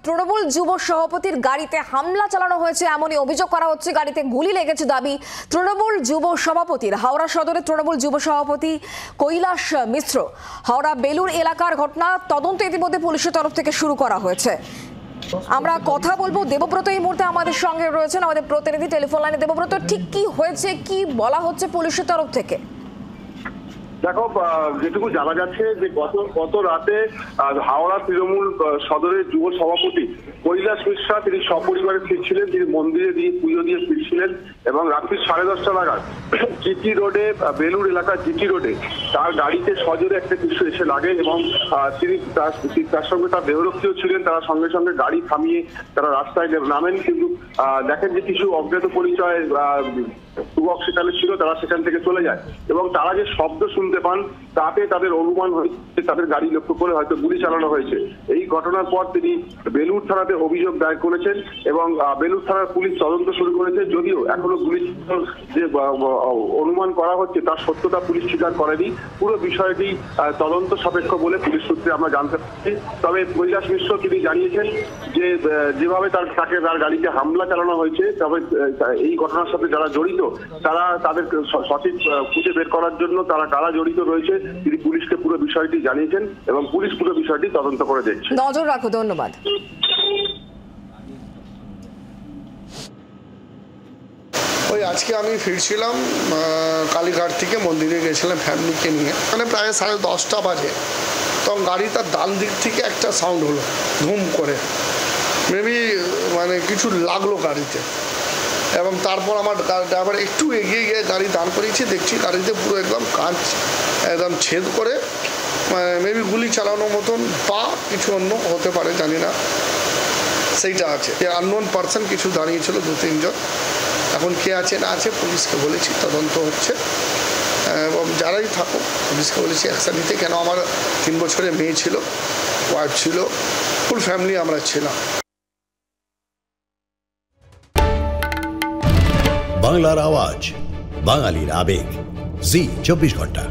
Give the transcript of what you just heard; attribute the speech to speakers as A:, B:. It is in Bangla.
A: তৃণমূল যুব সভাপতির গাড়িতে হামলা চালানো হয়েছে এমনই অভিযোগ করা হচ্ছে। গাড়িতে গুলি লেগেছে দাবি তৃণমূল যুব সভাপতির। হাওড়া সদরে তৃণমূল যুব সভাপতি কৈলাস মিশ্র। হাওড়া বেলুর এলাকার ঘটনা, তদন্ত ইতিমধ্যে পুলিশের তরফ থেকে শুরু করা হয়েছে। আমরা কথা বলবো, দেবব্রত এই মুহূর্তে আমাদের সঙ্গে রয়েছেন, আমাদের প্রতিনিধি টেলিফোন লাইনে। দেবব্রত, ঠিক কি হয়েছে, কি বলা হচ্ছে পুলিশের তরফ থেকে?
B: দেখো, যেটুকু জানা যাচ্ছে যে গত রাতে হাওড়া তৃণমূল সদরের যুব সভাপতি কৈলাস মিশ্রা তিনি সপরিবারে ফিরছিলেন। তিনি মন্দিরে দিয়ে পুজো দিয়ে ফিরছিলেন এবং রাত্রি 10:30 নাগাদ জিটি রোডে, বেলুর এলাকার জিটি রোডে তার গাড়িতে সজোরে একটা কিছু এসে লাগে এবং তিনি তার সঙ্গে তার দেহরক্ষীও ছিলেন। তারা সঙ্গে সঙ্গে গাড়ি থামিয়ে তারা রাস্তায় নামেন, কিন্তু দেখেন যে কিছু অজ্ঞাত পরিচয় যুবক সেখানে ছিল, তারা সেখান থেকে চলে যায় এবং তারা যে শব্দ শুনতে পান তাতে তাদের অনুমান হয়েছে তাদের গাড়ি লক্ষ্য করে হয়তো গুলি চালানো হয়েছে। এই ঘটনার পর তিনি বেলুর থানাতে অভিযোগ দায়ের করেছেন এবং বেলুর থানার পুলিশ তদন্ত শুরু করেছে। যদিও এখনো গুলি যে অনুমান করা হচ্ছে তার সত্যতা পুলিশ স্বীকার করেনি। পুরো বিষয়টি তদন্ত সাপেক্ষ বলে পুলিশ সূত্রে আমরা জানতে পারছি। তবে কৈলাস মিশ্র তিনি জানিয়েছেন যে যেভাবে তার গাড়িতে হামলা চালানো হয়েছে, তবে এই ঘটনার সাথে যারা জড়িত তারা তাদের সঠিক খুঁজে বের করার জন্য তারা কারা জড়িত রয়েছে তিনি পুলিশকে পুরো বিষয়টি জানিয়েছেন এবং পুলিশ পুরো বিষয়টি তদন্ত করে দেখছে।
A: নজর রাখো। ধন্যবাদ।
C: ওই আজকে আমি ফিরছিলাম কালীঘাট থেকে, মন্দিরে গেছিলাম ফ্যামিলিকে নিয়ে। মানে প্রায় 10:30 বাজে, তখন গাড়িটার ডান দিক থেকে একটা সাউন্ড হলো, ধুম করে। মেবি মানে কিছু লাগলো গাড়িতে এবং তারপর আমার ড্রাইভার একটু এগিয়ে গিয়ে গাড়ি দাঁড় করিয়েছি। দেখছি গাড়িতে পুরো একদম কাঁচ একদম ছেদ করে, মেবি গুলি চালানোর মতন বা কিছু অন্য হতে পারে, জানি না, সেইটা আছে। আননোন পার্সন কিছু দাঁড়িয়েছিল 2-3 জন। এখন কে আছে না আছে পুলিশকে বলেছি, তদন্ত হচ্ছে এবং যারাই থাকুক পুলিশকে বলেছি অ্যাকশন নিতে। কেন আমার 3 বছরের মেয়ে ছিল, ওয়াইফ ছিল, ফুল ফ্যামিলি আমরা ছিলাম।
D: বাংলার আওয়াজ, বাঙালির আবেগ, জি 24 ঘন্টা।